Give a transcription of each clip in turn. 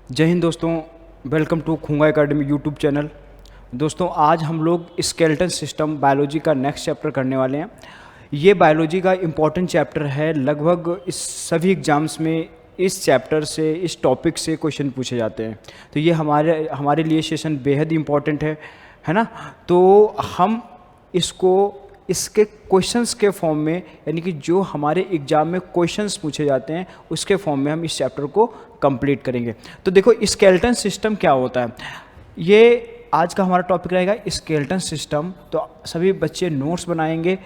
जय हिंद दोस्तों, welcome to Khunga academy YouTube channel. दोस्तों आज हम लोग स्केलेटन सिस्टम बायोलॉजी का नेक्स्ट चैप्टर करने वाले हैं। ये बायोलॉजी का इम्पॉर्टेंट चैप्टर है। लगभग इस सभी एग्ज़ाम्स में इस चैप्टर से, इस टॉपिक से क्वेश्चन पूछे जाते हैं। तो ये हमारे लिए सेशन बेहद इम्पॉर्टेंट है ना। तो हम इसके क्वेश्चंस के फॉर्म में, यानी कि जो हमारे एग्ज़ाम में क्वेश्चंस पूछे जाते हैं उसके फॉर्म में हम इस चैप्टर को कंप्लीट करेंगे। तो देखो स्केलेटन सिस्टम क्या होता है, ये आज का हमारा टॉपिक रहेगा स्केलेटन सिस्टम। तो सभी बच्चे नोट्स बनाएंगे,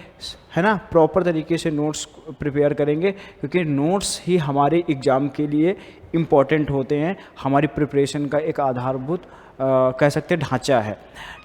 है ना, प्रॉपर तरीके से नोट्स प्रिपेयर करेंगे, क्योंकि नोट्स ही हमारे एग्ज़ाम के लिए इम्पॉर्टेंट होते हैं। हमारी प्रिपरेशन का एक आधारभूत कह सकते हैं ढांचा है।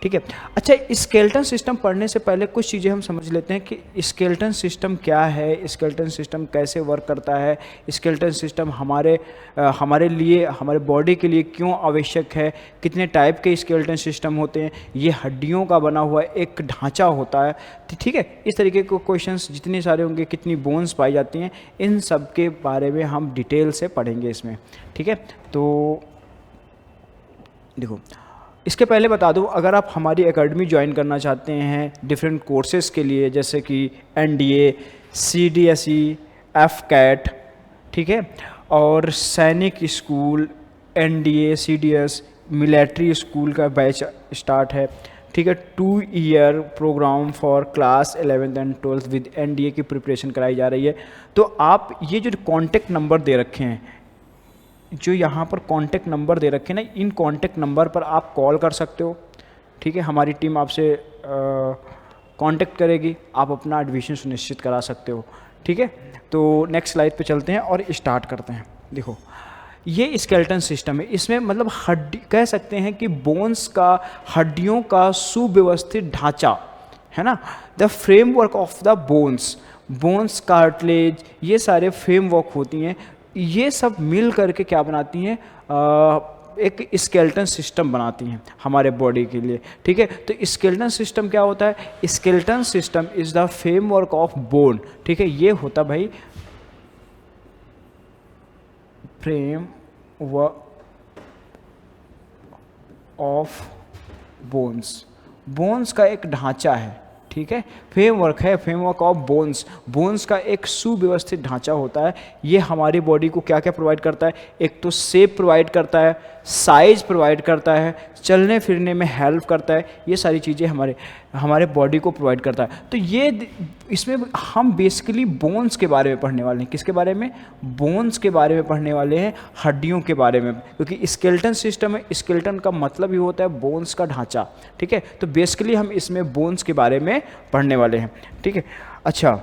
ठीक है। अच्छा, स्केलेटन सिस्टम पढ़ने से पहले कुछ चीज़ें हम समझ लेते हैं कि स्केलेटन सिस्टम क्या है, स्केलेटन सिस्टम कैसे वर्क करता है, स्केलेटन सिस्टम हमारे लिए, हमारे बॉडी के लिए क्यों आवश्यक है, कितने टाइप के स्केलेटन सिस्टम होते हैं, ये हड्डियों का बना हुआ एक ढांचा होता है। ठीक है। इस तरीके के क्वेश्चंस जितने सारे होंगे, कितनी बोन्स पाई जाती हैं, इन सब के बारे में हम डिटेल से पढ़ेंगे इसमें। ठीक है। तो देखो, इसके पहले बता दूं, अगर आप हमारी एकेडमी ज्वाइन करना चाहते हैं डिफरेंट कोर्सेज़ के लिए, जैसे कि NDA, CDSE, FCAT, ठीक है, और सैनिक school, NDA, CDS, military school का बैच स्टार्ट है। ठीक है। 2 year programme for class 11th and 12th with NDA की प्रिपरेशन कराई जा रही है। तो आप ये जो कॉन्टेक्ट नंबर दे रखे हैं, जो यहाँ पर कांटेक्ट नंबर दे रखे हैं ना, इन कांटेक्ट नंबर पर आप कॉल कर सकते हो। ठीक है। हमारी टीम आपसे कांटेक्ट करेगी, आप अपना एडमिशन सुनिश्चित करा सकते हो। ठीक है। तो नेक्स्ट स्लाइड पे चलते हैं और स्टार्ट करते हैं। देखो, ये स्केलेटन सिस्टम है। इसमें मतलब हड्डी कह सकते हैं कि बोन्स का, हड्डियों का सुव्यवस्थित ढांचा है ना। The framework of the bones cartilage, ये सारे फ्रेमवर्क होती हैं। ये सब मिल करके क्या बनाती हैं, एक स्केलेटन सिस्टम बनाती हैं हमारे बॉडी के लिए। ठीक है। तो स्केलेटन सिस्टम क्या होता है? Skeleton system is the framework of bone. ठीक है। ये होता भाई फ्रेमवर्क ऑफ बोन्स का एक ढांचा है। ठीक है। फ्रेमवर्क है, फ्रेमवर्क ऑफ बोन्स का एक सुव्यवस्थित ढांचा होता है। ये हमारी बॉडी को क्या क्या प्रोवाइड करता है? एक तो शेप प्रोवाइड करता है, साइज प्रोवाइड करता है, चलने फिरने में हेल्प करता है। ये सारी चीज़ें हमारे बॉडी को प्रोवाइड करता है। तो ये इसमें हम बेसिकली बोन्स के बारे में पढ़ने वाले हैं। किसके बारे में? बोन्स के बारे में पढ़ने वाले हैं, हड्डियों के बारे में, क्योंकि स्केलेटन सिस्टम है। स्केलेटन का मतलब ही होता है बोन्स का ढांचा। ठीक है। तो बेसिकली हम इसमें बोन्स के बारे में पढ़ने वाले हैं। ठीक है। अच्छा,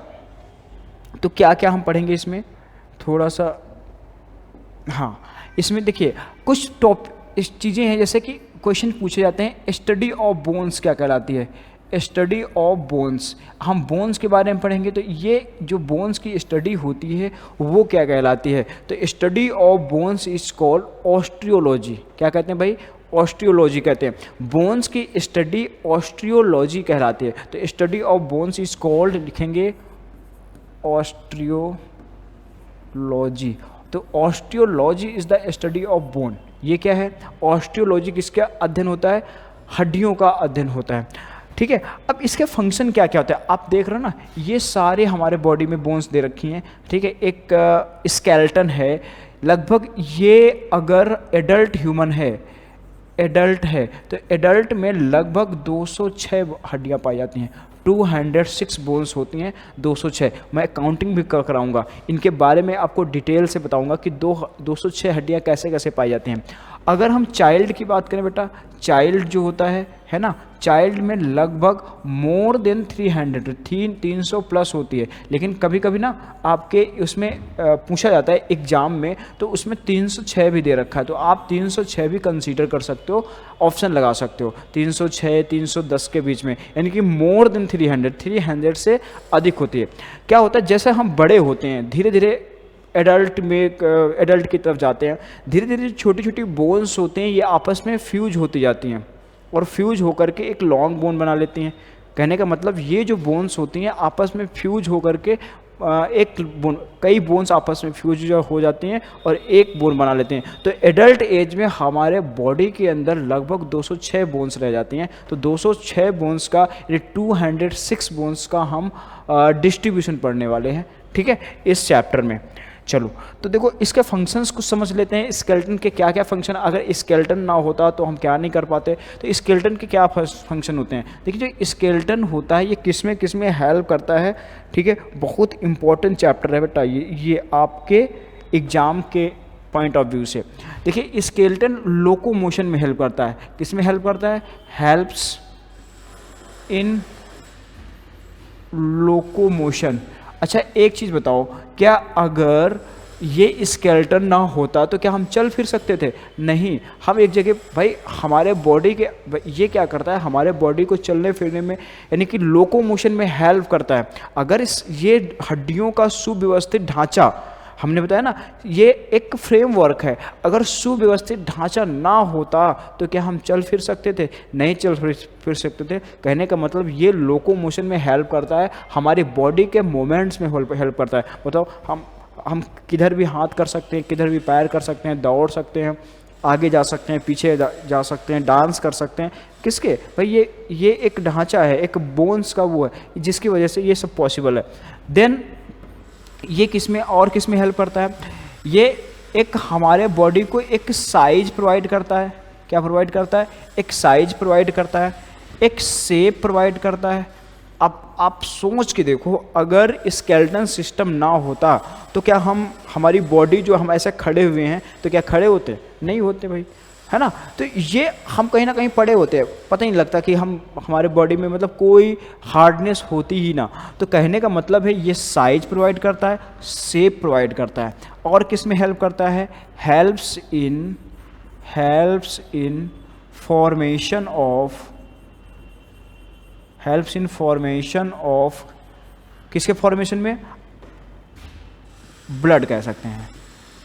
तो क्या क्या हम पढ़ेंगे इसमें, थोड़ा सा, हाँ, इसमें देखिए कुछ इस चीज़ें हैं, जैसे कि क्वेश्चन पूछे जाते हैं, स्टडी ऑफ बोन्स क्या कहलाती है? स्टडी ऑफ बोन्स, हम बोन्स के बारे में पढ़ेंगे। तो ये जो बोन्स की स्टडी होती है वो क्या कहलाती है? तो study of bones is called osteology. क्या कहते हैं भाई? ऑस्टियोलॉजी कहते हैं। बोन्स की स्टडी ऑस्टियोलॉजी कहलाती है। तो study of bones is called, लिखेंगे ऑस्टियोलॉजी। तो osteology is the study of bone. ये क्या है? ऑस्टियोलॉजी किसका अध्ययन होता है? हड्डियों का अध्ययन होता है। ठीक है। अब इसके फंक्शन क्या क्या होता है आप देख रहे हो ना, ये सारे हमारे बॉडी में बोन्स दे रखी हैं। ठीक है। एक स्केलेटन है, लगभग ये अगर एडल्ट ह्यूमन है, एडल्ट है, तो एडल्ट में लगभग 206 हड्डियाँ पाई जाती हैं। 206 बोन्स होती हैं, 206। मैं काउंटिंग भी कराऊंगा, इनके बारे में आपको डिटेल से बताऊंगा कि 206 हड्डियाँ कैसे कैसे पाई जाती हैं। अगर हम चाइल्ड की बात करें बेटा, चाइल्ड जो होता है ना, चाइल्ड में लगभग मोर देन 300 प्लस होती है। लेकिन कभी कभी ना आपके उसमें पूछा जाता है एग्जाम में, तो उसमें 306 भी दे रखा है। तो आप 306 भी कंसीडर कर सकते हो, ऑप्शन लगा सकते हो 306 310 के बीच में, यानी कि मोर देन 300 से अधिक होती है। क्या होता है, जैसे हम बड़े होते हैं, धीरे धीरे एडल्ट की तरफ जाते हैं, धीरे धीरे छोटी छोटी बोन्स होते हैं, ये आपस में फ्यूज होती जाती हैं और फ्यूज होकर के एक लॉन्ग बोन बना लेती हैं। कहने का मतलब ये जो बोन्स होती हैं आपस में फ्यूज होकर के एक बोन, कई बोन्स आपस में फ्यूज हो जाती हैं और एक बोन बना लेते हैं। तो एडल्ट एज में हमारे बॉडी के अंदर लगभग 206 बोन्स रह जाती हैं। तो 206 बोन्स का यानी 206 बोन्स का हम डिस्ट्रीब्यूशन पढ़ने वाले हैं, ठीक है, इस चैप्टर में। चलो तो देखो इसके फंक्शंस कुछ समझ लेते हैं। स्केलेटन के क्या क्या फंक्शन, अगर स्केलेटन ना होता तो हम क्या नहीं कर पाते। तो स्केलेटन के क्या फंक्शन होते हैं, देखिए जो स्केलेटन होता है ये किस में हेल्प करता है, ठीक है, बहुत इंपॉर्टेंट चैप्टर है बेटा ये आपके एग्जाम के पॉइंट ऑफ व्यू से। देखिए स्केलेटन लोकोमोशन में हेल्प करता है। किस में हेल्प करता है, हेल्प्स इन लोकोमोशन। अच्छा एक चीज़ बताओ, क्या अगर ये स्केलेटन ना होता तो क्या हम चल फिर सकते थे? नहीं, हम एक जगह, भाई हमारे बॉडी के ये क्या करता है, हमारे बॉडी को चलने फिरने में यानी कि लोकोमोशन में हेल्प करता है। अगर ये हड्डियों का सुव्यवस्थित ढांचा, हमने बताया ना ये एक फ्रेमवर्क है, अगर सुव्यवस्थित ढांचा ना होता तो क्या हम चल फिर सकते थे? नहीं चल फिर सकते थे। कहने का मतलब ये लोकोमोशन में हेल्प करता है, हमारी बॉडी के मोमेंट्स में हेल्प करता है। बताओ हम किधर भी हाथ कर सकते हैं, किधर भी पैर कर सकते हैं, दौड़ सकते हैं, आगे जा सकते हैं, पीछे जा सकते हैं, डांस कर सकते हैं। किसके भाई, ये एक ढांचा है, एक बोन्स का वो है जिसकी वजह से ये सब पॉसिबल है। देन ये किस में हेल्प करता है, ये एक हमारे बॉडी को एक साइज प्रोवाइड करता है। क्या प्रोवाइड करता है? एक साइज प्रोवाइड करता है, एक शेप प्रोवाइड करता है। अब आप सोच के देखो, अगर स्केलेटन सिस्टम ना होता तो क्या हमारी बॉडी जो हम ऐसे खड़े हुए हैं तो क्या खड़े होते? नहीं होते भाई, है ना। तो ये हम कहीं ना कहीं पड़े होते हैं, पता ही नहीं लगता कि हमारे बॉडी में मतलब कोई हार्डनेस होती ही ना। तो कहने का मतलब है ये साइज प्रोवाइड करता है, शेप प्रोवाइड करता है, और किस में हेल्प करता है, हेल्प्स इन फॉर्मेशन ऑफ किसके फॉर्मेशन में? ब्लड कह सकते हैं।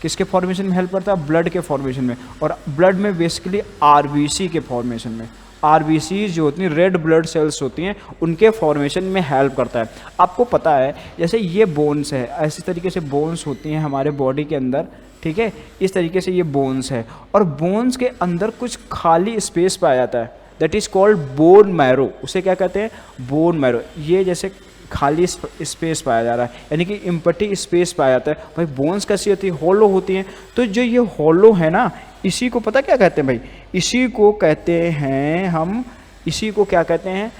किसके फॉर्मेशन में हेल्प करता है? ब्लड के फॉर्मेशन में। और ब्लड में बेसिकली आरबीसी के फॉर्मेशन में, आरबीसी जो होती हैं रेड ब्लड सेल्स होती हैं, उनके फॉर्मेशन में हेल्प करता है। आपको पता है जैसे ये बोन्स है, ऐसी तरीके से बोन्स होती हैं हमारे बॉडी के अंदर, ठीक है, इस तरीके से ये बोन्स है, और बोन्स के अंदर कुछ खाली स्पेस पाया जाता है, that is called bone marrow. उसे क्या कहते हैं? Bone marrow. ये जैसे खाली स्पेस पाया जा रहा है, यानी कि एम्प्टी स्पेस पाया जाता है। भाई बोन्स कैसी होती है? हॉलो होती हैं। तो जो ये हॉलो है ना, इसी को पता क्या कहते हैं भाई? इसी को कहते हैं हम, इसी को क्या कहते हैं?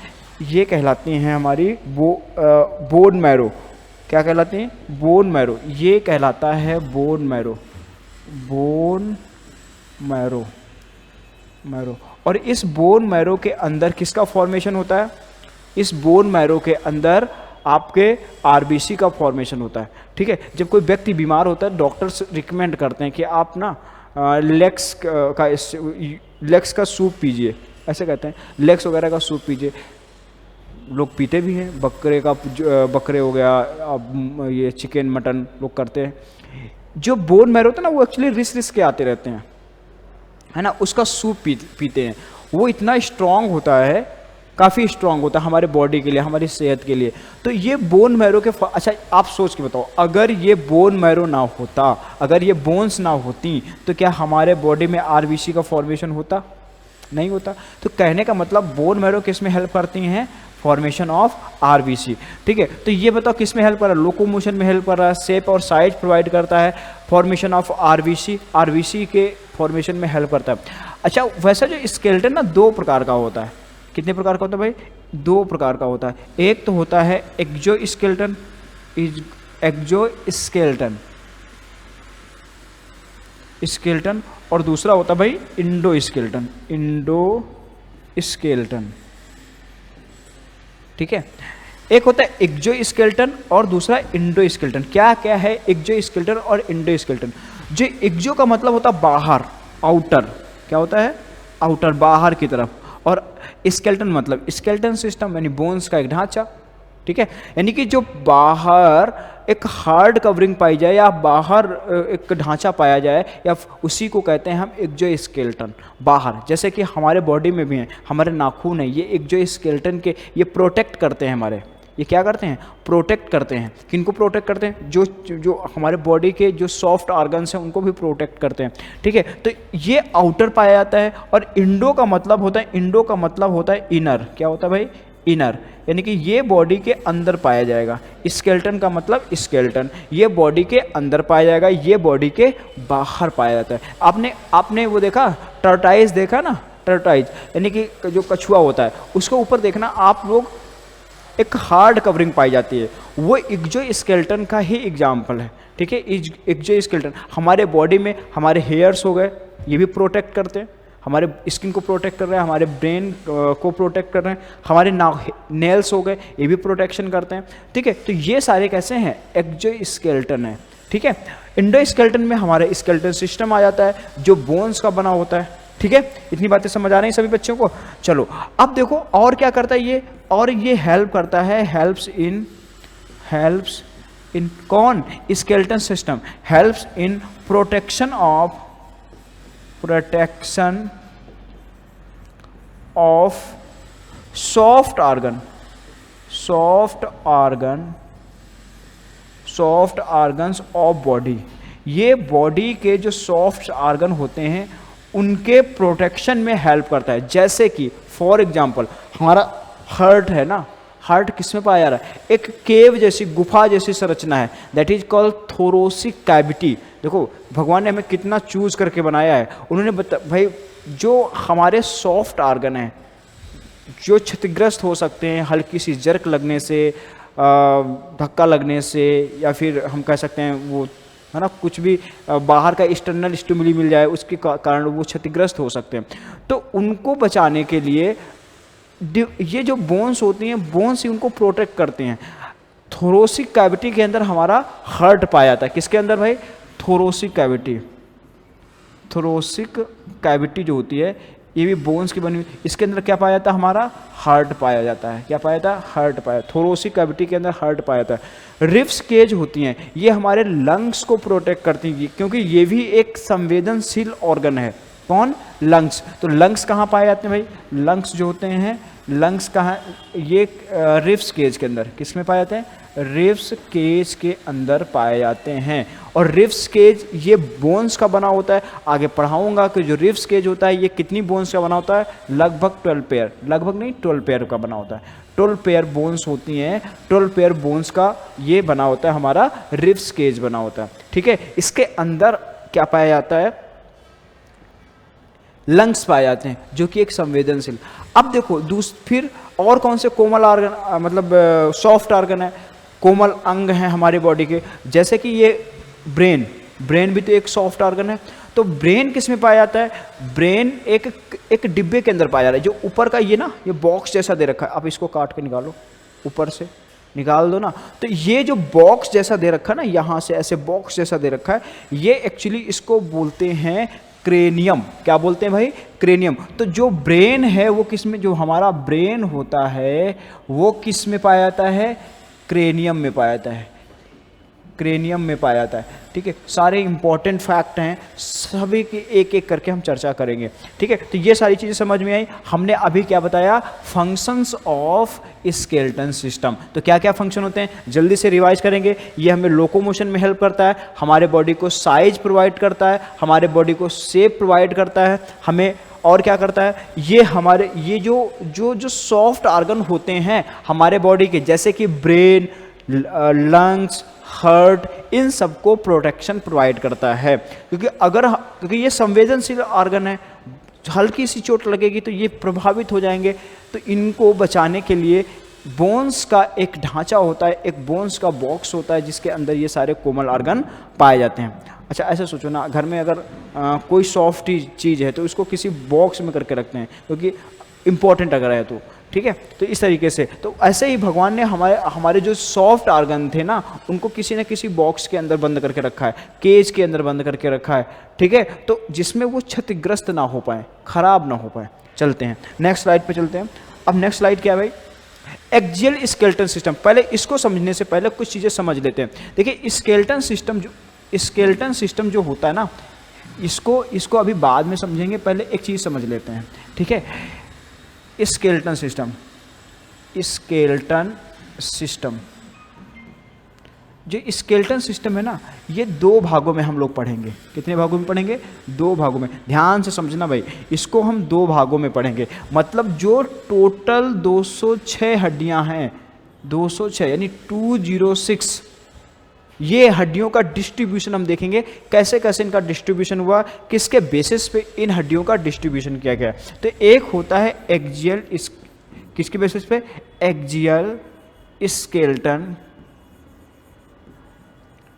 ये कहलाती हैं हमारी बोन मैरो। क्या कहलाती हैं? Bone marrow. ये कहलाता है बोन मैरो, बोन मैरो। और इस बोन मैरो के अंदर किसका फॉर्मेशन होता है? इस बोन मैरो के अंदर आपके आरबीसी का फॉर्मेशन होता है, ठीक है। जब कोई व्यक्ति बीमार होता है, डॉक्टर्स रिकमेंड करते हैं कि आप ना लेग्स का सूप पीजिए, ऐसे कहते हैं, लेग्स वगैरह का सूप पीजिए। लोग पीते भी हैं, बकरे हो गया, अब ये चिकन मटन लोग करते हैं। जो बोन मैरो होता है ना, वो एक्चुअली रिस के आते रहते हैं, है ना, उसका सूप पीते हैं। वो इतना स्ट्रांग होता है, काफ़ी स्ट्रांग होता है हमारे बॉडी के लिए, हमारी सेहत के लिए। तो ये बोन मैरो के अच्छा आप सोच के बताओ, अगर ये बोन मैरो ना होता, अगर ये बोन्स ना होती, तो क्या हमारे बॉडी में आरबीसी का फॉर्मेशन होता? नहीं होता। तो कहने का मतलब बोन मैरो किस में हेल्प करती हैं? फॉर्मेशन ऑफ आरबीसी, ठीक है। तो ये बताओ किस में हेल्प कर रहा है? लोकोमोशन में हेल्प कर रहा है, शेप और साइज प्रोवाइड करता है, फॉर्मेशन ऑफ आरबीसी के फॉर्मेशन में हेल्प करता है। अच्छा वैसा जो स्केलेटन ना दो प्रकार का होता है। कितने प्रकार का होता है भाई? दो प्रकार का होता है। एक तो होता है एक्सोस्केलेटन, स्केलेटन, और दूसरा होता है भाई इंडोस्केलेटन, ठीक है। एक होता है एक्सोस्केलेटन और दूसरा इंडोस्केलेटन। क्या क्या है एक्सोस्केलेटन और इंडोस्केलेटन? जो एक्सो का मतलब होता है बाहर, आउटर, क्या होता है? आउटर, बाहर की तरफ। और स्केलेटन मतलब स्केलेटन सिस्टम यानी बोन्स का एक ढांचा, ठीक है। यानी कि जो बाहर एक हार्ड कवरिंग पाई जाए या बाहर एक ढांचा पाया जाए, या उसी को कहते हैं हम एक्सोस्केलेटन, बाहर। जैसे कि हमारे बॉडी में भी हैं, हमारे नाखून है, ये एक्सोस्केलेटन के ये प्रोटेक्ट करते हैं हमारे, ये क्या करते हैं, प्रोटेक्ट करते हैं। किनको प्रोटेक्ट करते हैं, जो हमारे बॉडी के जो सॉफ्ट ऑर्गन्स हैं उनको भी प्रोटेक्ट करते हैं, ठीक है। तो ये आउटर पाया जाता है। और इंडो का मतलब होता है इनर। क्या होता है भाई, इनर, यानी कि ये बॉडी के अंदर पाया जाएगा। स्केलेटन का मतलब स्केलेटन, ये बॉडी के अंदर पाया जाएगा, ये बॉडी के बाहर पाया जाता है। आपने वो देखा, टर्टाइज देखा ना, टर्टाइज यानी कि जो कछुआ होता है उसके ऊपर देखना आप लोग, एक हार्ड कवरिंग पाई जाती है, वो एक्सोस्केलेटन का ही एग्जाम्पल है, ठीक है। एक्सोस्केलेटन हमारे बॉडी में हमारे हेयर्स हो गए, ये भी प्रोटेक्ट करते हैं, हमारे स्किन को प्रोटेक्ट कर रहे हैं, हमारे ब्रेन को प्रोटेक्ट कर रहे हैं, हमारे नेल्स हो गए, ये भी प्रोटेक्शन करते हैं, ठीक है। तो ये सारे कैसे हैं, एक्सोस्केलेटन है, ठीक है। इंडोस्केलेटन में हमारा स्केलेटन सिस्टम आ जाता है जो बोन्स का बना होता है, ठीक है। इतनी बातें समझ आ रही हैं सभी बच्चों को। चलो अब देखो और क्या करता है ये, और ये हेल्प करता है, हेल्प्स इन कौन, skeleton system helps in protection of soft organs of body. ये बॉडी के जो सॉफ्ट ऑर्गन होते हैं उनके प्रोटेक्शन में हेल्प करता है। जैसे कि फॉर एग्जांपल हमारा हार्ट है ना, हार्ट किस में पाया जा रहा है, एक केव जैसी, गुफा जैसी संरचना है, दैट इज कॉल्ड थोरोसिक कैविटी। देखो भगवान ने हमें कितना चूज करके बनाया है। उन्होंने भाई जो हमारे सॉफ्ट ऑर्गन हैं जो क्षतिग्रस्त हो सकते हैं हल्की सी जर्क लगने से, धक्का लगने से, या फिर हम कह सकते हैं वो है ना, कुछ भी बाहर का एक्सटर्नल स्टिमुली मिल जाए उसके कारण वो क्षतिग्रस्त हो सकते हैं। तो उनको बचाने के लिए ये जो बोन्स होती हैं, बोन्स ही उनको प्रोटेक्ट करते हैं। थोरोसिक कैविटी के अंदर हमारा हार्ट पाया जाता है। किसके अंदर भाई, थोरोसिक कैविटी जो होती है ये भी बोन्स की बनी हुई, इसके अंदर क्या पाया जाता है, हमारा हार्ट पाया जाता है। क्या पाया जाता है, हार्ट पाया, थोरोसिक कैविटी के अंदर हार्ट पाया जाता है। रिब्स केज होती हैं, ये हमारे लंग्स को प्रोटेक्ट करती हैं, क्योंकि ये भी एक संवेदनशील ऑर्गन है। कौन, लंग्स। तो लंग्स कहाँ पाए जाते हैं भाई, लंग्स जो होते हैं, लंग्स कहाँ, ये रिब्स केज के अंदर, किस में पाए जाते हैं, रिब्स केज के अंदर पाए जाते हैं। और रिब्स केज ये बोन्स का बना होता है। आगे पढ़ाऊंगा कि जो रिब्स केज होता है ये कितनी बोन्स का बना होता है, लगभग 12 पेयर, लगभग नहीं 12 पेयर का बना होता है। 12 पेयर बोन्स होती हैं, 12 पेयर बोन्स का ये बना होता है, हमारा रिब्स केज बना होता है, ठीक है। इसके अंदर क्या पाया जाता है, लंग्स पाए जाते हैं जो कि एक संवेदनशील। अब देखो फिर और कौन से कोमल ऑर्गन, मतलब सॉफ्ट ऑर्गन है, कोमल अंग हैं हमारे बॉडी के, जैसे कि ये ब्रेन भी तो एक सॉफ्ट ऑर्गन है। तो ब्रेन किस में पाया जाता है, ब्रेन एक डिब्बे के अंदर पाया जा रहा है, जो ऊपर का ये ना, ये बॉक्स जैसा दे रखा है, आप इसको काट के निकालो, ऊपर से निकाल दो ना, तो ये जो बॉक्स जैसा दे रखा है ना, यहाँ से ऐसे बॉक्स जैसा दे रखा है, ये एक्चुअली इसको बोलते हैं क्रेनियम। क्या बोलते हैं भाई, क्रेनियम। तो जो ब्रेन है वो किस में, जो हमारा ब्रेन होता है वो किस में पाया जाता है, क्रेनियम में पाया जाता है, क्रेनियम में पाया जाता है, ठीक है। सारे इंपॉर्टेंट फैक्ट हैं, सभी की एक एक करके हम चर्चा करेंगे, ठीक है। तो ये सारी चीज़ें समझ में आई। हमने अभी क्या बताया, फंक्शंस ऑफ स्केलेटन सिस्टम। तो क्या क्या फंक्शन होते हैं, जल्दी से रिवाइज करेंगे। ये हमें लोकोमोशन में हेल्प करता है, हमारे बॉडी को साइज प्रोवाइड करता है, हमारे बॉडी को शेप प्रोवाइड करता है, हमें और क्या करता है, ये हमारे ये जो सॉफ्ट ऑर्गन होते हैं हमारे बॉडी के, जैसे कि ब्रेन, लंग्स, हार्ट, इन सबको प्रोटेक्शन प्रोवाइड करता है। क्योंकि ये संवेदनशील ऑर्गन है, हल्की सी चोट लगेगी तो ये प्रभावित हो जाएंगे। तो इनको बचाने के लिए बोन्स का एक ढांचा होता है, एक बोन्स का बॉक्स होता है जिसके अंदर ये सारे कोमल ऑर्गन पाए जाते हैं। अच्छा ऐसा सोचो ना, घर में अगर कोई सॉफ्ट चीज़ है तो इसको किसी बॉक्स में करके रखते हैं क्योंकि इम्पोर्टेंट अगर है तो, ठीक है। तो इस तरीके से, तो ऐसे ही भगवान ने हमारे जो सॉफ्ट ऑर्गन थे ना उनको किसी न किसी बॉक्स के अंदर बंद करके रखा है, केज के अंदर बंद करके रखा है, ठीक है। तो जिसमें वो क्षतिग्रस्त ना हो पाए, खराब ना हो पाए। चलते हैं नेक्स्ट स्लाइड पे चलते हैं। अब नेक्स्ट स्लाइड क्या है भाई, एक्सियल स्केलेटन सिस्टम। पहले इसको समझने से पहले कुछ चीज़ें समझ लेते हैं। देखिए स्केलेटन सिस्टम जो होता है ना, इसको अभी बाद में समझेंगे, पहले एक चीज़ समझ लेते हैं, ठीक है। Skeleton system. जो स्केलेटन सिस्टम है ना, ये दो भागों में हम लोग पढ़ेंगे। कितने भागों में पढ़ेंगे? दो भागों में। ध्यान से समझना भाई, इसको हम दो भागों में पढ़ेंगे। मतलब जो टोटल 206 हड्डियां हैं, 206 यानी 206, ये हड्डियों का डिस्ट्रीब्यूशन हम देखेंगे, कैसे कैसे इनका डिस्ट्रीब्यूशन हुआ, किसके बेसिस पे इन हड्डियों का डिस्ट्रीब्यूशन किया गया। तो एक होता है एक्जियल, किसके बेसिस पे? एक्जियल स्केलेटन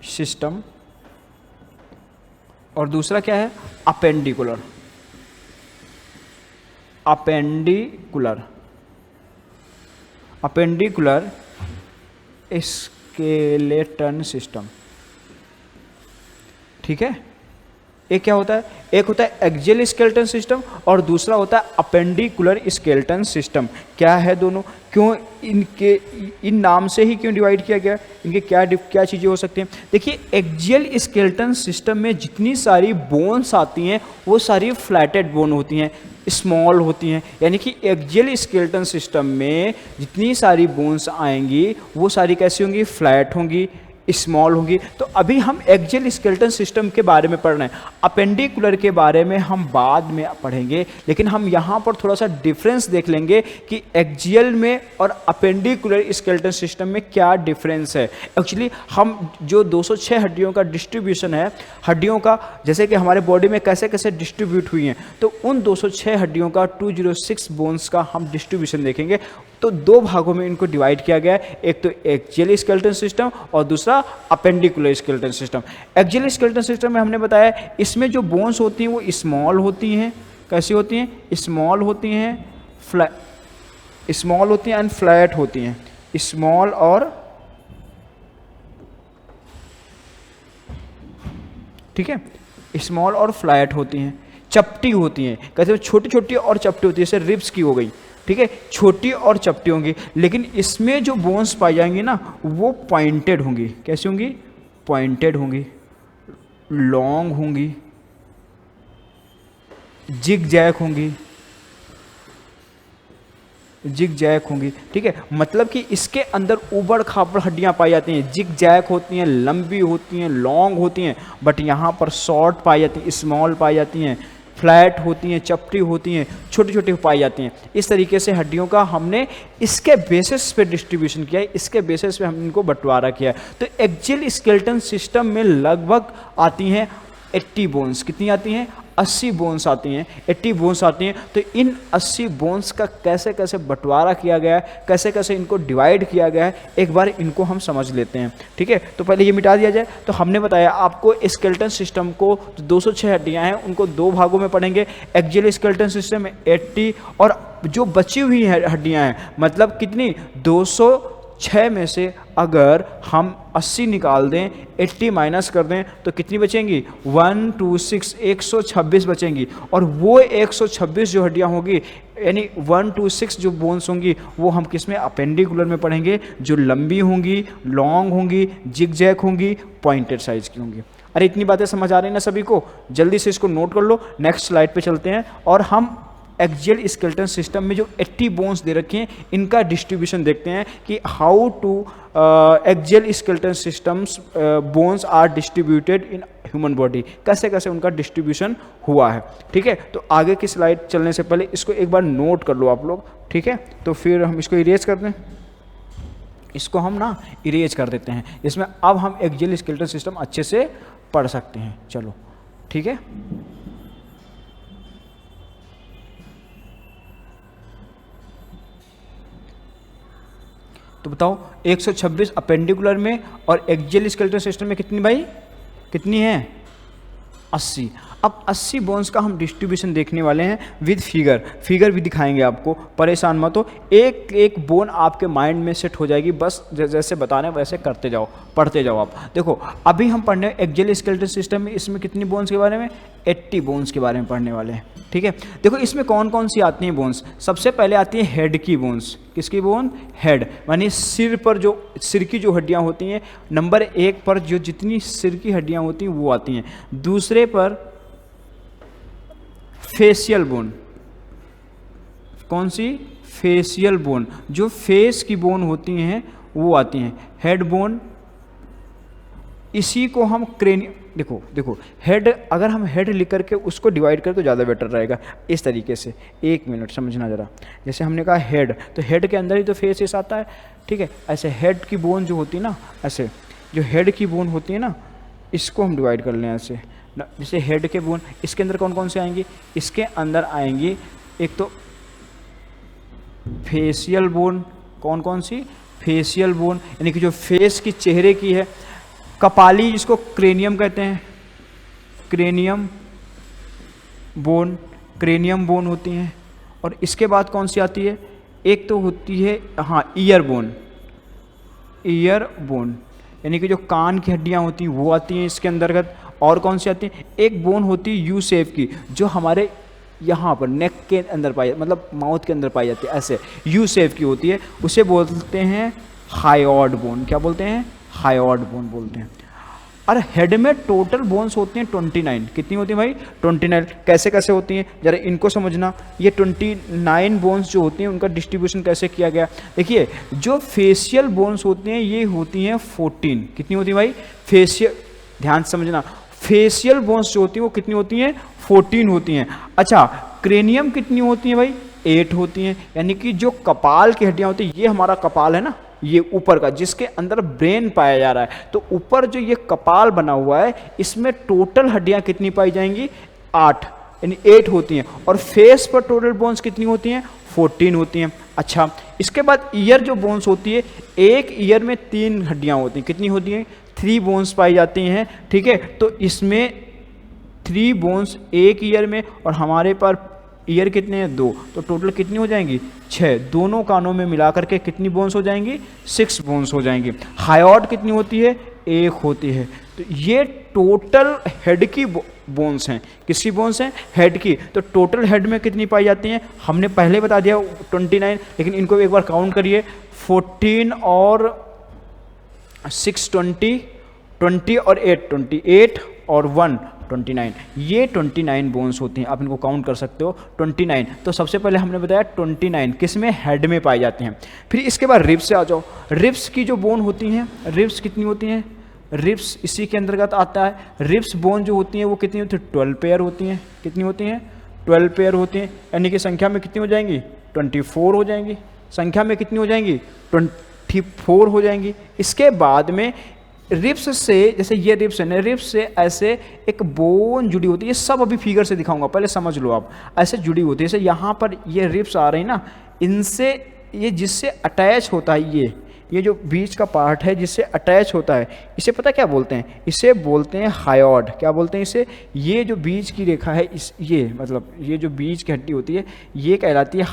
सिस्टम, और दूसरा क्या है? Appendicular. Appendicular appendicular skeleton system. ठीक है, एक क्या होता है? एक होता है एक्सियल स्केलेटन सिस्टम और दूसरा होता है अपेंडिकुलर स्केलेटन सिस्टम। क्या है दोनों? क्यों इनके इन नाम से ही क्यों डिवाइड किया गया? इनके क्या चीज़ें हो सकती हैं? देखिए, एक्सियल स्केलेटन सिस्टम में जितनी सारी बोन्स आती हैं वो सारी फ्लैटेड बोन होती हैं, स्मॉल होती हैं। यानी कि एक्सियल स्केलेटन सिस्टम में जितनी सारी बोन्स आएंगी वो सारी कैसी होंगी? फ्लैट होंगी, स्मॉल होंगी। तो अभी हम एक्सियल स्केलेटन सिस्टम के बारे में पढ़ रहे हैं, अपेंडिकुलर के बारे में हम बाद में पढ़ेंगे। लेकिन हम यहाँ पर थोड़ा सा डिफरेंस देख लेंगे कि एक्सियल में और अपेंडिकुलर स्केलेटन सिस्टम में क्या डिफरेंस है। एक्चुअली हम जो 206 हड्डियों का डिस्ट्रीब्यूशन है, हड्डियों का जैसे कि हमारे बॉडी में कैसे कैसे डिस्ट्रीब्यूट हुई हैं, तो उन 206 हड्डियों का 206 बोन्स का हम डिस्ट्रीब्यूशन देखेंगे। तो दो भागों में इनको डिवाइड किया गया है, एक तो एक्सियल स्केलेटन सिस्टम और दूसरा appendicular skeleton system. Axial skeleton system में हमने बताया इसमें जो बोन्स होती हैं वो स्मॉल होती हैं। कैसी होती हैं? स्मॉल होती हैं, स्मॉल होती हैं एंड फ्लैट होती हैं। स्मॉल और, ठीक है, स्मॉल और फ्लैट होती हैं, चपटी होती हैं। कैसे? छोटी छोटी और चपटी होती है, जैसे रिब्स की हो गई। ठीक है, छोटी और चपटी होंगी। लेकिन इसमें जो बोन्स पाई जाएंगी ना वो पॉइंटेड होंगी। कैसी होंगी? पॉइंटेड होंगी, लॉन्ग होंगी, जिग जैक होंगी, जिग जैक होंगी। ठीक है, मतलब कि इसके अंदर उबड़ खाबड़ हड्डियां पाई जाती हैं, जिग जैक होती हैं, लंबी होती हैं, लॉन्ग होती हैं। बट यहाँ पर शॉर्ट पाई जाती हैं, स्मॉल पाई जाती हैं, फ्लैट होती हैं, चपटी होती हैं, छोटी छोटी पाई जाती हैं। इस तरीके से हड्डियों का हमने इसके बेसिस पे डिस्ट्रीब्यूशन किया है, इसके बेसिस पे हम इनको बंटवारा किया है। तो एक्सियल स्केलेटन सिस्टम में लगभग आती हैं 80 बोन्स। कितनी आती हैं? 80 बोन्स आती हैं, 80 बोन्स आती हैं। तो इन 80 बोन्स का कैसे कैसे बंटवारा किया गया है, कैसे कैसे इनको डिवाइड किया गया है, एक बार इनको हम समझ लेते हैं। ठीक है, तो पहले ये मिटा दिया जाए। तो हमने बताया आपको स्केलेटन सिस्टम को, 206 हड्डियां हैं उनको दो भागों में पढ़ेंगे। एक्सियल स्केलेटन सिस्टम में 80 और जो बची हुई हड्डियां हैं, मतलब कितनी? 206 में से अगर हम 80 निकाल दें, 80 माइनस कर दें, तो कितनी बचेंगी? 126, 126 बचेंगी। और वो 126 जो हड्डियां होंगी, यानी 126 जो बोन्स होंगी, वो हम किस में? अपेंडिकुलर में पढ़ेंगे, जो लंबी होंगी, लॉन्ग होंगी, जिग जैक होंगी, पॉइंटेड साइज की होंगी। अरे इतनी बातें समझ आ रही है ना सभी को? जल्दी से इसको नोट कर लो। नेक्स्ट स्लाइड पे चलते हैं और हम एक्सियल स्केलेटन सिस्टम में जो 80 बोन्स दे रखे हैं इनका डिस्ट्रीब्यूशन देखते हैं कि how to axial skeleton systems bones are distributed in human body, कैसे कैसे उनका डिस्ट्रीब्यूशन हुआ है। ठीक है, तो आगे की स्लाइड चलने से पहले इसको एक बार नोट कर लो आप लोग। ठीक है, तो फिर हम इसको इरेज कर दें, इसको हम ना इरेज कर देते हैं। इसमें अब हम एक्सियल स्केलेटन सिस्टम अच्छे से पढ़ सकते हैं। चलो ठीक है, तो बताओ 126 अपेंडिकुलर में और एक्सियल स्केलेटन सिस्टम में कितनी भाई? कितनी है? 80। अब 80 बोन्स का हम डिस्ट्रीब्यूशन देखने वाले हैं विद फिगर भी दिखाएंगे आपको, परेशान मत हो। एक एक बोन आपके माइंड में सेट हो जाएगी, बस जैसे बताने वैसे करते जाओ, पढ़ते जाओ आप। देखो अभी हम पढ़ने एक्सियल स्केलेटन सिस्टम में, इसमें कितनी बोन्स के बारे में? 80 बोन्स के बारे में पढ़ने वाले हैं। ठीक है, देखो इसमें कौन कौन सी आती हैं बोन्स? सबसे पहले आती है हेड की बोन्स। किसकी बोन? हेड, यानी सिर पर जो सिर की जो हड्डियां होती हैं, नंबर 1 पर जो जितनी सिर की हड्डियां होती हैं वो आती हैं। दूसरे पर फेशियल बोन। कौन सी? फेशियल बोन, जो फेस की बोन होती हैं वो आती हैं हेड बोन। इसी को हम क्रेनियम, देखो हेड, अगर हम हेड लिख करके उसको डिवाइड करें तो ज़्यादा बेटर रहेगा इस तरीके से। एक मिनट समझना ज़रा, जैसे हमने कहा हेड, तो हेड के अंदर ही तो फेस आता है, ठीक है। ऐसे हेड की बोन जो होती है ना, ऐसे जो हेड की बोन होती है ना, इसको हम डिवाइड कर लें ऐसे। जैसे हेड के बोन, इसके अंदर कौन कौन से आएंगी, इसके अंदर आएंगी एक तो फेशियल बोन। कौन कौन सी, फेशियल बोन, यानी कि जो फेस की, चेहरे की है। कपाली जिसको क्रेनियम कहते हैं, क्रेनियम बोन, क्रेनियम बोन होती हैं। और इसके बाद कौन सी आती है, एक तो होती है हाँ ईयर बोन, ईयर बोन, यानी कि जो कान की हड्डियाँ होती हैं वो आती हैं इसके अंतर्गत। और कौन सी आती है, एक बोन होती है यू शेप की, जो हमारे यहाँ पर नेक के अंदर पाई, मतलब माउथ के अंदर पाई जाती है, ऐसे यू शेप की होती है, उसे बोलते हैं हायोइड बोन। क्या बोलते हैं, हायोइड बोन बोलते हैं। और हेड में टोटल बोन्स होती हैं 29। कितनी होती हैं भाई, 29। कैसे कैसे होती हैं जरा इनको समझना। ये 29 बोन्स जो होती हैं उनका डिस्ट्रीब्यूशन कैसे किया गया, देखिए जो फेशियल बोन्स होती हैं ये होती हैं 14। कितनी होती है भाई, फेशियल, ध्यान से समझना, फेशियल बोन्स जो होती हैं वो कितनी होती हैं, 14 होती हैं। अच्छा, क्रेनियम कितनी होती हैं भाई, 8 होती हैं। यानी कि जो कपाल की हड्डियाँ होती हैं, ये हमारा कपाल है ना, ये ऊपर का जिसके अंदर ब्रेन पाया जा रहा है, तो ऊपर जो ये कपाल बना हुआ है इसमें टोटल हड्डियां कितनी पाई जाएंगी, 8, यानी 8 होती हैं। और फेस पर टोटल बोन्स कितनी होती हैं, 14 होती हैं। अच्छा, इसके बाद ईयर जो बोन्स होती है, एक ईयर में 3 हड्डियां होती हैं। कितनी होती हैं, 3 बोन्स पाई जाती हैं, ठीक है। तो इसमें 3 बोन्स एक ईयर में, और हमारे पास ईयर कितने हैं, 2, तो टोटल कितनी हो जाएंगी, 6। दोनों कानों में मिला करके कितनी बोन्स हो जाएंगी, 6 बोन्स हो जाएंगी। हायोइड कितनी होती है, 1 होती है। तो ये टोटल हेड की बोन्स हैं। किसकी बोन्स हैं, हेड की। तो टोटल हेड में कितनी पाई जाती हैं, हमने पहले बता दिया 29, लेकिन इनको एक बार काउंट करिए, 14 और 6 20 और 8 28 और 1 29, ये 29 बोन्स होती हैं। आप इनको काउंट कर सकते हो 29। तो सबसे पहले हमने बताया 29 किस में, हेड में पाए जाते हैं। फिर इसके बाद रिब्स से आ जाओ। रिब्स की जो बोन होती हैं, रिब्स कितनी होती हैं, रिब्स इसी के अंतर्गत आता है। रिब्स बोन जो होती हैं वो कितनी होती है, 12 पेयर होती हैं। कितनी होती हैं, 12 पेयर होती हैं। यानी कि संख्या में कितनी हो जाएंगी, 24 हो जाएंगी। संख्या में कितनी हो जाएंगी, 24 हो जाएंगी। इसके बाद में रिब्स से, जैसे ये रिब्स है ना, रिब्स से ऐसे एक बोन जुड़ी होती है। ये सब अभी फिगर से दिखाऊंगा, पहले समझ लो आप। ऐसे जुड़ी होती है, जैसे यहाँ पर ये रिब्स आ रही है ना, इनसे ये जिससे अटैच होता है, ये जो बीच का पार्ट है जिससे अटैच होता है, इसे पता क्या बोलते हैं, इसे बोलते हैं हायोइड। क्या बोलते हैं इसे, ये जो बीच की रेखा है, ये मतलब ये जो बीच की हड्डी होती है ये कहलाती है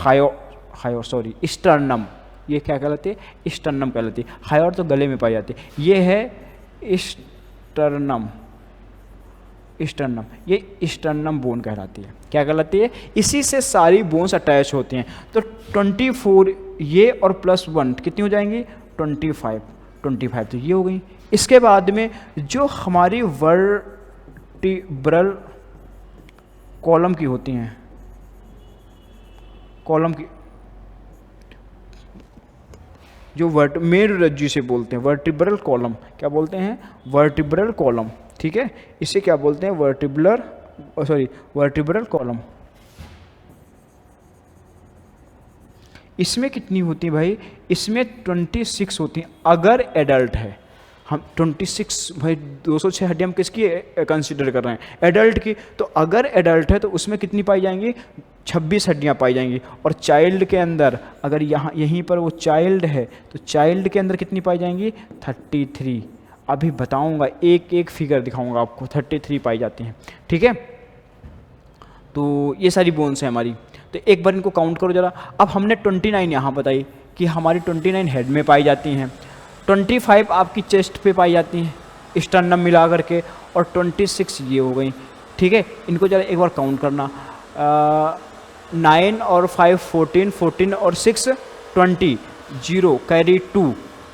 स्टर्नम। ये क्या कहलाती है, स्टर्नम कहलाती है। हायोइड तो गले में पाई जाती है, ये है स्टर्नम। ये स्टर्नम बोन कहलाती है। क्या कहलाती है, इसी से सारी बोन्स अटैच होती हैं। तो 24 ये और +1 कितनी हो जाएंगी, 25। तो ये हो गई। इसके बाद में जो हमारी वर्टिब्रल कॉलम की होती हैं, कॉलम की जो मेरुरज्जु से बोलते हैं, वर्टिब्रल कॉलम। क्या बोलते हैं, वर्टिब्रल कॉलम, ठीक है। इसे क्या बोलते हैं, वर्टिब्रल कॉलम। इसमें कितनी होती है भाई, इसमें 26 होती हैं अगर एडल्ट है। हम 26 भाई 206 हड्डी हम किसकी कंसिडर कर रहे हैं, एडल्ट की। तो अगर एडल्ट है तो उसमें कितनी पाई जाएंगी, 26 हड्डियाँ पाई जाएंगी। और चाइल्ड के अंदर, अगर यहाँ यहीं पर वो चाइल्ड है तो चाइल्ड के अंदर कितनी पाई जाएंगी, 33। अभी बताऊंगा, एक एक फिगर दिखाऊंगा आपको, 33 पाई जाती हैं, ठीक है। तो ये सारी बोन्स हैं हमारी। तो एक बार इनको काउंट करो जरा। अब हमने 29 यहाँ बताई कि हमारी 29 हेड में पाई जाती हैं, 25 आपकी चेस्ट पे पाई जाती हैं स्टर्नम मिला करके, और 26 ये हो गई, ठीक है। इनको जरा एक बार काउंट करना, 9 और 5 14, 14 और 6 20, 0 कैरी 2,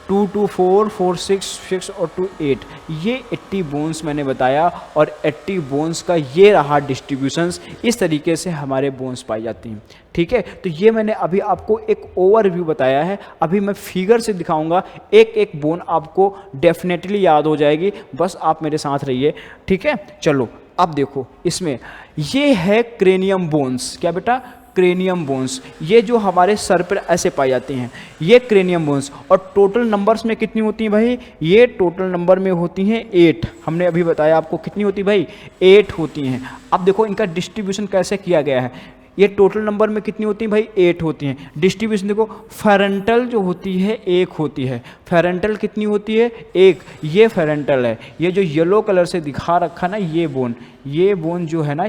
2 to 4, 4 6 और 2 8, ये 80 बोन्स मैंने बताया। और 80 बोन्स का ये रहा डिस्ट्रीब्यूशंस, इस तरीके से हमारे बोन्स पाई जाती हैं। ठीक है, तो ये मैंने अभी आपको एक ओवरव्यू बताया है। अभी मैं फिगर से दिखाऊंगा, एक एक बोन आपको डेफिनेटली याद हो जाएगी, बस आप मेरे साथ रहिए। ठीक है, चलो अब देखो इसमें ये है क्रेनियम बोन्स। क्या बेटा? Cranium bones. ये जो हमारे सर पर ऐसे पाई जाती हैं, ये क्रेनियम बोन्स। और टोटल नंबर्स में कितनी होती हैं भाई? ये टोटल नंबर में होती हैं 8। हमने अभी बताया आपको कितनी होती भाई? 8 होती हैं। अब देखो इनका डिस्ट्रीब्यूशन कैसे किया गया है। ये टोटल नंबर में कितनी होती हैं भाई? 8 होती हैं। डिस्ट्रीब्यूशन देखो, फेरेंटल जो होती है 1 होती है। फेरेंटल कितनी होती है? 1। ये फेरेंटल है। ये जो येलो कलर से दिखा रखा ना, ये बोन जो है ना,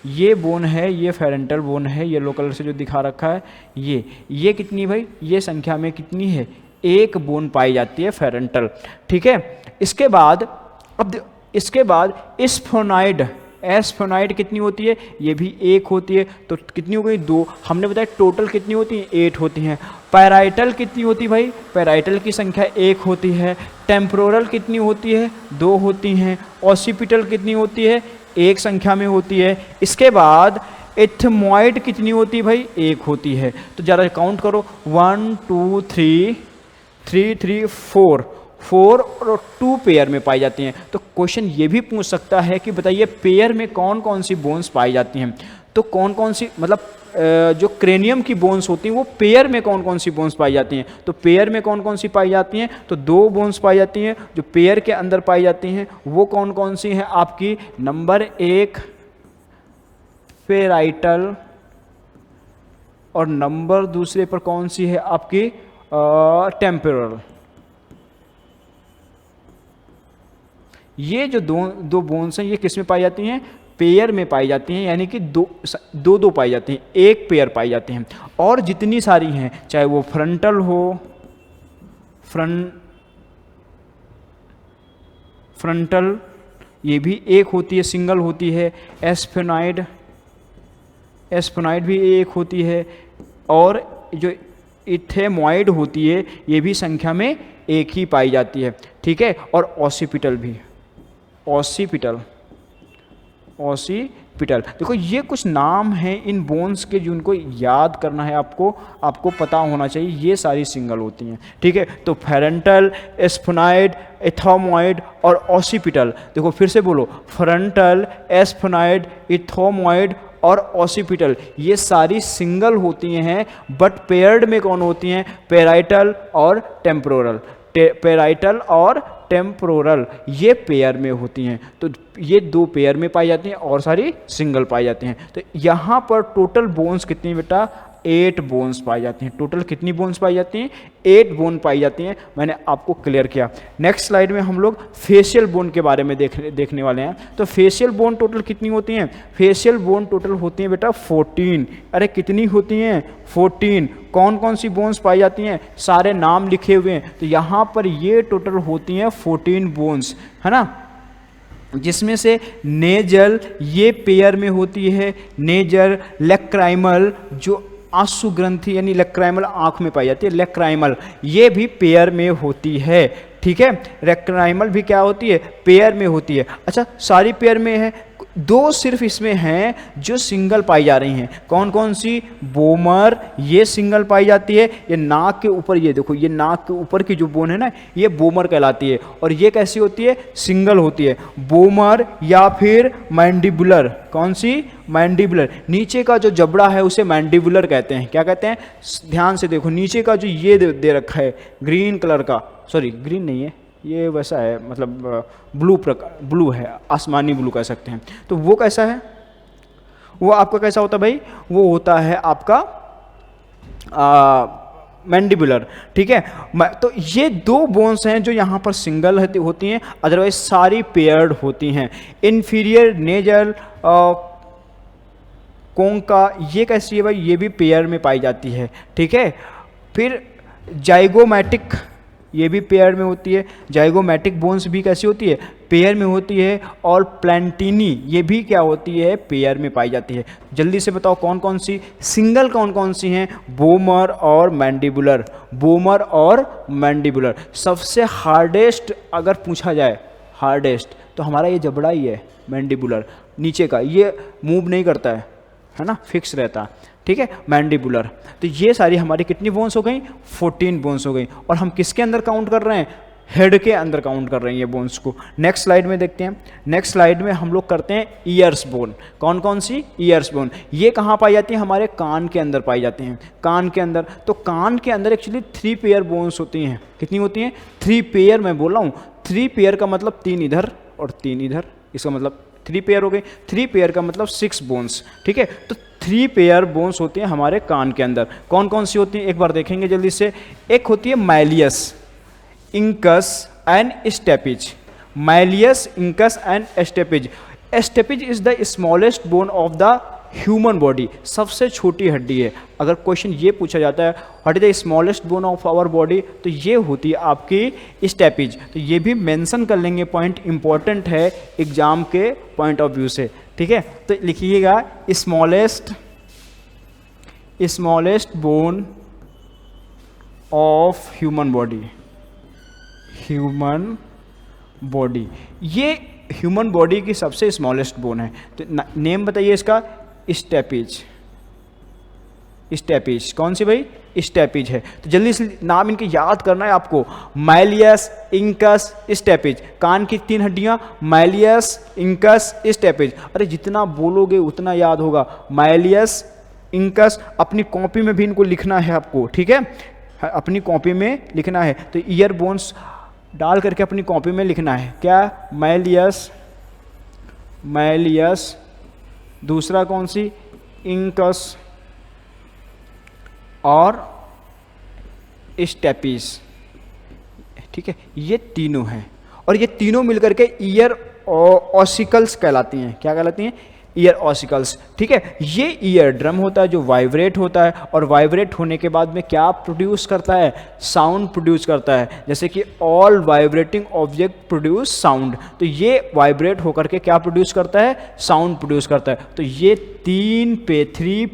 ये बोन है, ये फेरेंटल बोन है, येलो कलर से जो दिखा रखा है ये कितनी भाई? ये संख्या में कितनी है? 1 बोन पाई जाती है फेरेंटल। ठीक है, इसके बाद एस्फेनॉइड कितनी होती है? ये भी 1 होती है। तो कितनी हो गई? 2। हमने बताया टोटल कितनी होती है? 8 होती हैं। पैराइटल कितनी होती है भाई? पैराइटल की संख्या 1 होती है। टेम्पोरल कितनी होती है? 2 होती हैं। ऑसिपिटल कितनी होती है? 1 संख्या में होती है। इसके बाद एथमॉइड कितनी होती है भाई? 1 होती है। तो ज़रा काउंट करो, 1 2 3 4 और 2 पेयर में पाई जाती हैं। तो क्वेश्चन ये भी पूछ सकता है कि बताइए पेयर में कौन कौन सी बोन्स पाई जाती हैं। तो कौन कौन सी, मतलब जो क्रेनियम की बोन्स होती हैं वो पेयर में कौन कौन सी बोन्स पाई जाती हैं। तो पेयर में कौन कौन सी पाई जाती हैं? तो 2 बोन्स पाई जाती हैं जो पेयर के अंदर पाई जाती हैं। वो कौन कौन सी हैं आपकी? नंबर 1 पेराइटल, और नंबर दूसरे पर कौन सी है आपकी? टेम्पोरल। ये जो दो बोन्स हैं ये किस में पाई जाती हैं? पेयर में पाई जाती हैं, यानी कि दो पाई जाती हैं, 1 पेयर पाई जाती हैं। और जितनी सारी हैं, चाहे वो फ्रंटल हो, फ्रंटल ये भी 1 होती है, सिंगल होती है। एस्फेनॉइड भी 1 होती है। और जो इथेमॉइड होती है ये भी संख्या में 1 ही पाई जाती है। ठीक है, और ऑसिपिटल भी, ऑसिपिटल। देखो ये कुछ नाम हैं इन बोन्स के जिनको याद करना है, आपको पता होना चाहिए। ये सारी सिंगल होती हैं। ठीक है, तो फेरेंटल, एस्फेनॉइड, इथेमॉइड और ऑसिपिटल। देखो फिर से बोलो, फ्रंटल, एस्फेनॉइड, इथेमॉइड और ऑसिपिटल, ये सारी सिंगल होती हैं। बट पेयर्ड में कौन होती हैं? पेराइटल और टेम्पोरल। पेराइटल और टेम्पोरल ये पेयर में होती हैं। तो ये 2 पेयर में पाई जाती हैं और सारी सिंगल पाई जाती हैं। तो यहाँ पर टोटल बोन्स कितनी बेटा? 8 बोन्स पाई जाती हैं। टोटल कितनी बोन्स पाई जाती हैं? 8 बोन पाई जाती हैं। मैंने आपको क्लियर किया। नेक्स्ट स्लाइड में हम लोग फेशियल बोन के बारे में देखने वाले हैं। तो फेशियल बोन टोटल कितनी होती हैं? फेशियल बोन टोटल होती हैं बेटा 14। अरे कितनी होती हैं? 14। कौन कौन सी बोन्स पाई जाती हैं? सारे नाम लिखे हुए हैं। तो यहाँ पर ये टोटल होती हैं 14 बोन्स, है ना, जिसमें से नेजल ये पेयर में होती है। नेजल, लैक्राइमल जो आंसू ग्रंथि यानी लैक्राइमल आंख में पाई जाती है, लैक्राइमल ये भी पेयर में होती है। ठीक है, लैक्राइमल भी क्या होती है? पेयर में होती है। अच्छा, सारी पेयर में है, 2 सिर्फ इसमें हैं जो सिंगल पाई जा रही हैं। कौन कौन सी? बोमर ये सिंगल पाई जाती है। ये नाक के ऊपर, ये देखो, ये नाक के ऊपर की जो बोन है ना, ये बोमर कहलाती है। और ये कैसी होती है? सिंगल होती है। बोमर या फिर मैंडिबुलर। कौन सी? मैंडिबुलर। नीचे का जो जबड़ा है उसे मैंडिबुलर कहते हैं। क्या कहते हैं? ध्यान से देखो, नीचे का जो ये दे रखा है ग्रीन कलर का, सॉरी ग्रीन नहीं है, ये वैसा है, मतलब ब्लू है, आसमानी ब्लू कह सकते हैं। तो वो कैसा है? वो आपका कैसा होता है भाई? वो होता है आपका मैंडिबुलर। ठीक है, तो ये 2 बोन्स हैं जो यहाँ पर सिंगल होती हैं, अदरवाइज सारी पेयर्ड होती हैं। इन्फीरियर नेजल कोंका ये कैसी है भाई? ये भी पेयर में पाई जाती है। ठीक है, फिर जाइगोमैटिक ये भी पेयर में होती है। जाइगोमैटिक बोन्स भी कैसी होती है, पेयर में होती है। और प्लैंटिनी ये भी क्या होती है, पेयर में पाई जाती है। जल्दी से बताओ कौन कौन सी, सिंगल कौन कौन सी हैं, बोमर और मैंडिबुलर, बोमर और मैंडिबुलर। सबसे हार्डेस्ट अगर पूछा जाए, हार्डेस्ट तो हमारा ये जबड़ा ही है, मैंडिबुलर नीचे का, ये मूव नहीं करता है ना, फिक्स रहता है, ठीक है, मैंडिबुलर। तो ये सारी हमारी कितनी बोन्स हो गई, 14 बोन्स हो गई। और हम किसके अंदर काउंट कर रहे हैं, हेड के अंदर काउंट कर रहे हैं ये बोन्स को। नेक्स्ट स्लाइड में देखते हैं। नेक्स्ट स्लाइड में हम लोग करते हैं ईयर्स बोन। कौन कौन सी, ईयर्स बोन। ये कहाँ पाई जाती है, हमारे कान के अंदर पाई जाती हैं, कान के अंदर। तो कान के अंदर एक्चुअली 3 पेयर बोन्स होती हैं। कितनी होती हैं, 3 पेयर। मैं बोल रहा हूँ 3 पेयर का मतलब 3 इधर और 3 इधर, इसका मतलब 3 पेयर हो गए। 3 पेयर का मतलब 6 बोन्स, ठीक है। तो 3 पेयर बोन्स होती हैं हमारे कान के अंदर। कौन कौन सी होती हैं एक बार देखेंगे जल्दी से। एक होती है malleus, incus and stapes. Malleus, incus and stapes. Stapes is the smallest bone of the human body, सबसे छोटी हड्डी है। अगर क्वेश्चन ये पूछा जाता है what is the smallest bone of our body, तो ये होती है आपकी स्टेपिज। तो ये भी मेंशन कर लेंगे, पॉइंट इंपॉर्टेंट है एग्जाम के पॉइंट ऑफ व्यू से, ठीक है। तो लिखिएगा smallest bone of human body, human body. ये ह्यूमन बॉडी की सबसे स्मॉलेस्ट बोन है। तो नेम बताइए इसका, स्टेपिज। स्टेपिज कौन सी भाई, स्टेपिज है। तो जल्दी से नाम इनके याद करना है आपको, माइलियस, इंकस, स्टेपिज। कान की 3 हड्डियां, माइलियस, इंकस, स्टेपिज। अरे जितना बोलोगे उतना याद होगा। माइलियस, इंकस, अपनी कॉपी में भी इनको लिखना है आपको, ठीक है, अपनी कॉपी में लिखना है। तो ईयर बोन्स डाल करके अपनी कॉपी में लिखना है क्या, माइलियस, माइलियस, दूसरा कौन सी, इंकस और स्टेपिज, ठीक है। ये तीनों हैं और ये तीनों मिलकर के ईयर ऑसिकल्स कहलाती हैं। क्या कहलाती हैं, ईयर ऑसिकल्स, ठीक है। ये ईयर ड्रम होता है जो वाइब्रेट होता है और वाइब्रेट होने के बाद में क्या प्रोड्यूस करता है, साउंड प्रोड्यूस करता है। जैसे कि all vibrating object produce sound, तो ये वाइब्रेट होकर के क्या प्रोड्यूस करता है, साउंड प्रोड्यूस करता है। तो ये 3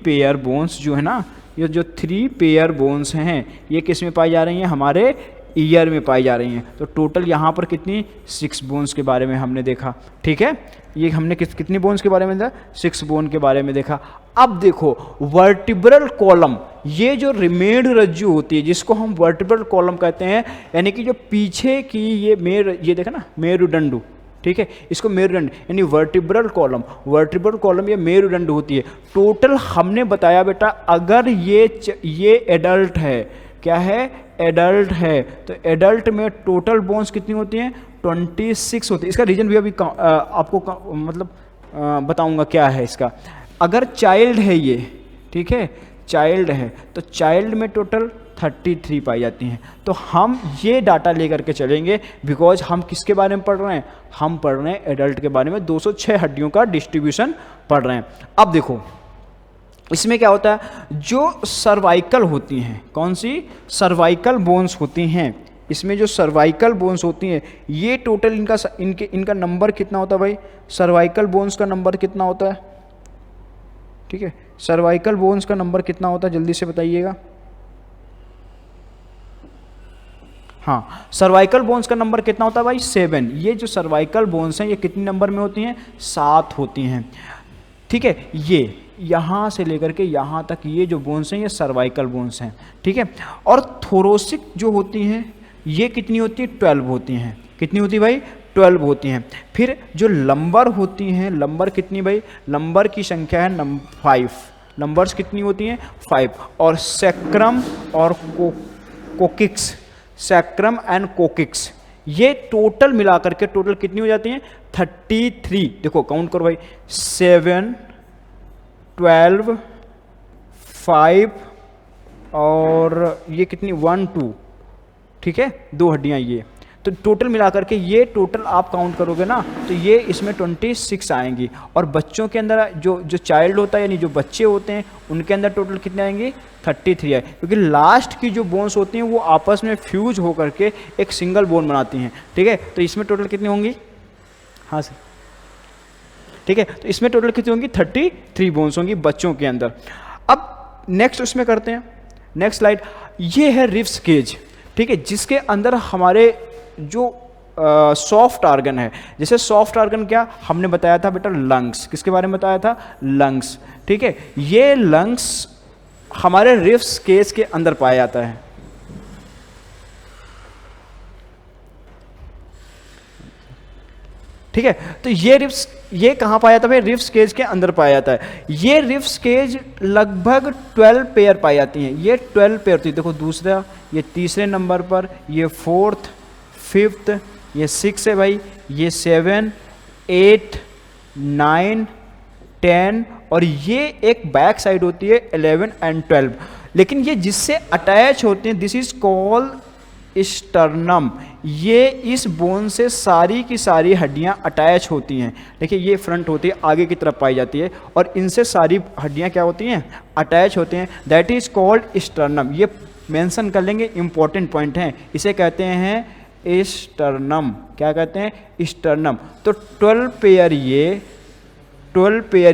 पेयर बोन्स जो है ना, ये जो 3 पेयर बोन्स हैं ये किस में पाई जा रही हैं, हमारे ईयर में पाई जा रही हैं। तो टोटल यहाँ पर कितनी, 6 बोन्स के बारे में हमने देखा, ठीक है। ये हमने कितनी बोन्स के बारे में देखा, 6 बोन के बारे में देखा। अब देखो वर्टिब्रल कॉलम, ये जो रिमेड रज्जु होती है जिसको हम वर्टिब्रल कॉलम कहते हैं, यानी कि जो पीछे की ये देखा ना मेरुदंड, ठीक है, इसको मेरुदंड यानी वर्टिब्रल कॉलम ये मेरुदंड होती है। टोटल हमने बताया बेटा, अगर ये एडल्ट है, क्या है, एडल्ट है, तो एडल्ट में टोटल बोन्स कितनी होती हैं, 26 होती है। इसका रीजन भी अभी आपको मतलब बताऊंगा क्या है इसका। अगर चाइल्ड है ये, ठीक है, चाइल्ड है, तो चाइल्ड में टोटल 33 पाई जाती हैं। तो हम ये डाटा लेकर के चलेंगे, बिकॉज हम किसके बारे में पढ़ रहे हैं, हम पढ़ रहे हैं एडल्ट के बारे में, 206 हड्डियों का डिस्ट्रीब्यूशन पढ़ रहे हैं। अब देखो इसमें क्या होता है, जो सर्वाइकल होती हैं, कौन सी, सर्वाइकल बोन्स होती हैं, इसमें जो सर्वाइकल बोन्स होती हैं ये टोटल इनका नंबर कितना होता है भाई, सर्वाइकल बोन्स का नंबर कितना होता है, ठीक है, सर्वाइकल बोन्स का नंबर कितना होता है, जल्दी से बताइएगा। हाँ, सर्वाइकल बोन्स का नंबर कितना होता है भाई, 7। ये जो सर्वाइकल बोन्स हैं ये कितने नंबर में होती हैं, 7 होती हैं, ठीक है। ये यहाँ से लेकर के यहाँ तक ये जो बोन्स हैं ये सर्वाइकल बोन्स हैं, ठीक है। और थोरोसिक जो होती हैं ये कितनी होती है, 12 होती हैं। कितनी होती है भाई, 12 होती हैं। फिर जो लंबर होती हैं, लंबर कितनी भाई, लंबर की संख्या है 5, नंबर्स कितनी होती हैं, 5। और सैक्रम और कोकिक्स, सैक्रम एंड कोकिक्स, ये टोटल मिलाकर के टोटल कितनी हो जाती हैं, 33। देखो काउंट करो भाई, 7, 12, 5 और ये कितनी, 1, 2, ठीक है, 2 हड्डियां ये, तो टोटल मिलाकर के ये टोटल आप काउंट करोगे ना तो ये इसमें 26 आएंगी। और बच्चों के अंदर जो चाइल्ड होता है यानी जो बच्चे होते हैं उनके अंदर टोटल कितने आएंगे 33 है, क्योंकि लास्ट की जो बोन्स होती हैं वो आपस में फ्यूज होकर के एक सिंगल बोन बनाती हैं। ठीक है, तो इसमें टोटल कितनी होंगी? हाँ सर, ठीक है, तो इसमें टोटल कितनी होंगी? 33 बोन्स होंगी बच्चों के अंदर। अब नेक्स्ट उसमें करते हैं, नेक्स्ट स्लाइड। ये है रिब्स केज, ठीक है, जिसके अंदर हमारे जो सॉफ्ट ऑर्गन है, जैसे सॉफ्ट ऑर्गन क्या हमने बताया था बेटा? लंग्स। किसके बारे में बताया था? लंग्स। ठीक है, ये लंग्स हमारे रिब्स केज के अंदर पाया जाता है। ठीक है, तो ये कहाँ पाया जाता है? रिब्स केज के अंदर पाया जाता है। ये रिब्स केज लगभग 12 पेयर पाई जाती हैं। ये 12 पेयर होती है। देखो दूसरा, ये तीसरे नंबर पर, ये 4th, 5th, ये 6 है भाई, ये 7, 8, 9, 10 और ये एक बैक साइड होती है 11 एंड 12। लेकिन ये जिससे अटैच होते हैं, दिस इज कॉल्ड स्टर्नम। ये इस बोन से सारी की सारी हड्डियां अटैच होती हैं। देखिए ये फ्रंट होती है, आगे की तरफ पाई जाती है और इनसे सारी हड्डियां क्या होती हैं? अटैच होते हैं। That is called sternum. ये मेंशन कर लेंगे, इंपॉर्टेंट पॉइंट है। इसे कहते हैं स्टर्नम। क्या कहते हैं? स्टर्नम। तो 12 पेयर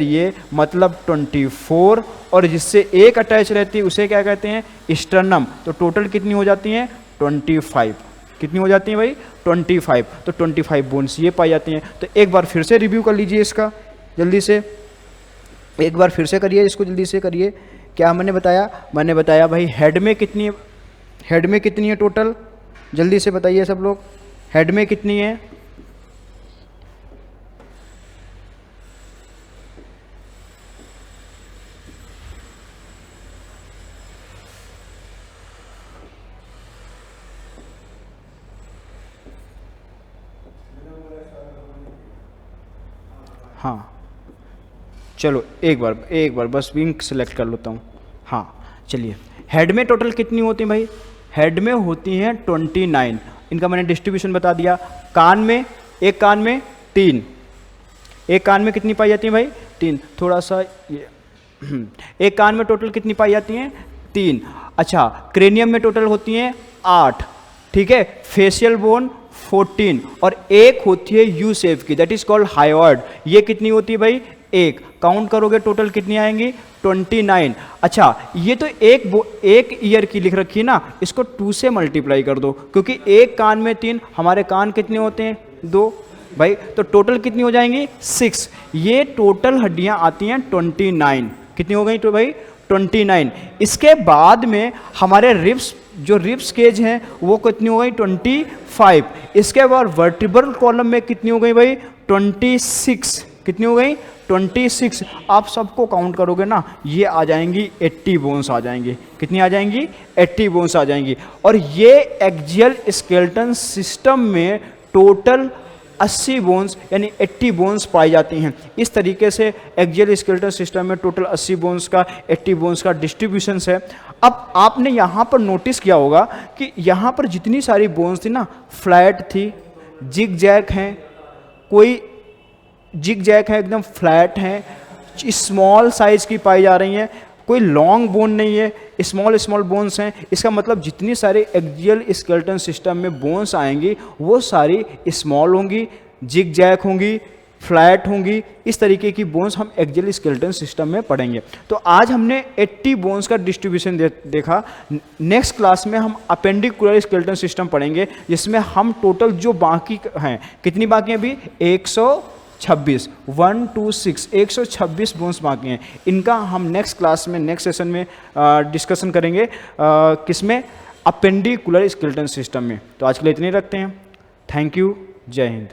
ये मतलब 24, और जिससे एक अटैच रहती है उसे क्या कहते हैं? स्टर्नम। तो टोटल कितनी हो जाती हैं? 25। कितनी हो जाती हैं भाई? 25। तो 25 बोन्स ये पाई जाती हैं। तो एक बार फिर से रिव्यू कर लीजिए इसका, जल्दी से एक बार फिर से करिए इसको, जल्दी से करिए। क्या मैंने बताया? मैंने बताया भाई हेड में कितनी है टोटल? जल्दी से बताइए सब लोग, हेड में कितनी है? हाँ चलो एक बार बस विंग सेलेक्ट कर लेता हूँ। हाँ चलिए, हेड में टोटल कितनी होती है भाई? हेड में होती हैं 29। इनका मैंने डिस्ट्रीब्यूशन बता दिया। कान में, एक कान में 3, एक कान में कितनी पाई जाती है भाई? 3। थोड़ा सा ये एक कान में टोटल कितनी पाई जाती हैं? 3। अच्छा, क्रेनियम में टोटल होती हैं 8। ठीक है, फेशियल बोन 14 और एक होती है यू शेप की, दैट इज कॉल्ड हायोइड। ये कितनी होती है भाई? एक। काउंट करोगे टोटल कितनी आएंगी? 29। अच्छा, ये तो एक ईयर की लिख रखी है ना, इसको 2 से मल्टीप्लाई कर दो, क्योंकि एक कान में 3, हमारे कान कितने होते हैं? 2 भाई। तो टोटल कितनी हो जाएंगी? 6। ये टोटल हड्डियां आती हैं 29। कितनी हो गई तो भाई? 29। इसके बाद में हमारे रिब्स केज हैं वो कितनी हो गई? 25। इसके बाद वर्टिब्रल कॉलम में कितनी हो गई भाई? 26। कितनी हो गई? 26। आप सबको काउंट करोगे ना, ये आ जाएंगी 80 बोन्स आ जाएंगी। कितनी आ जाएंगी? 80 बोन्स आ जाएंगी। और ये एक्सियल स्केलेटन सिस्टम में टोटल 80 बोन्स यानी 80 बोन्स पाई जाती हैं। इस तरीके से एक्सियल स्केलेटन सिस्टम में टोटल 80 बोन्स का 80 बोन्स का डिस्ट्रीब्यूशन है। अब आपने यहाँ पर नोटिस किया होगा कि यहाँ पर जितनी सारी बोन्स थी ना, फ्लैट थी, जिग जैक हैं, कोई जिग जैक है, एकदम फ्लैट हैं, स्मॉल साइज की पाई जा रही हैं, कोई लॉन्ग बोन नहीं है, स्मॉल बोन्स हैं। इसका मतलब जितनी सारे एक्सियल स्केलेटन सिस्टम में बोन्स आएंगी वो सारी स्मॉल होंगी, जिग जैक होंगी, फ्लैट होंगी। इस तरीके की बोन्स हम एक्सियल स्केलेटन सिस्टम में पढ़ेंगे। तो आज हमने 80 बोन्स का डिस्ट्रीब्यूशन देखा। नेक्स्ट क्लास में हम अपेंडिकुलर स्केलेटन सिस्टम पढ़ेंगे, जिसमें हम टोटल जो बाकी हैं, कितनी बाकी हैं अभी? 126 126 बोन्स बाकी हैं। इनका हम नेक्स्ट क्लास में, नेक्स्ट सेशन में डिस्कशन करेंगे। किसमें? अपेंडिकुलर स्केलेटन सिस्टम में। तो आज के लिए इतने रखते हैं। थैंक यू, जय हिंद।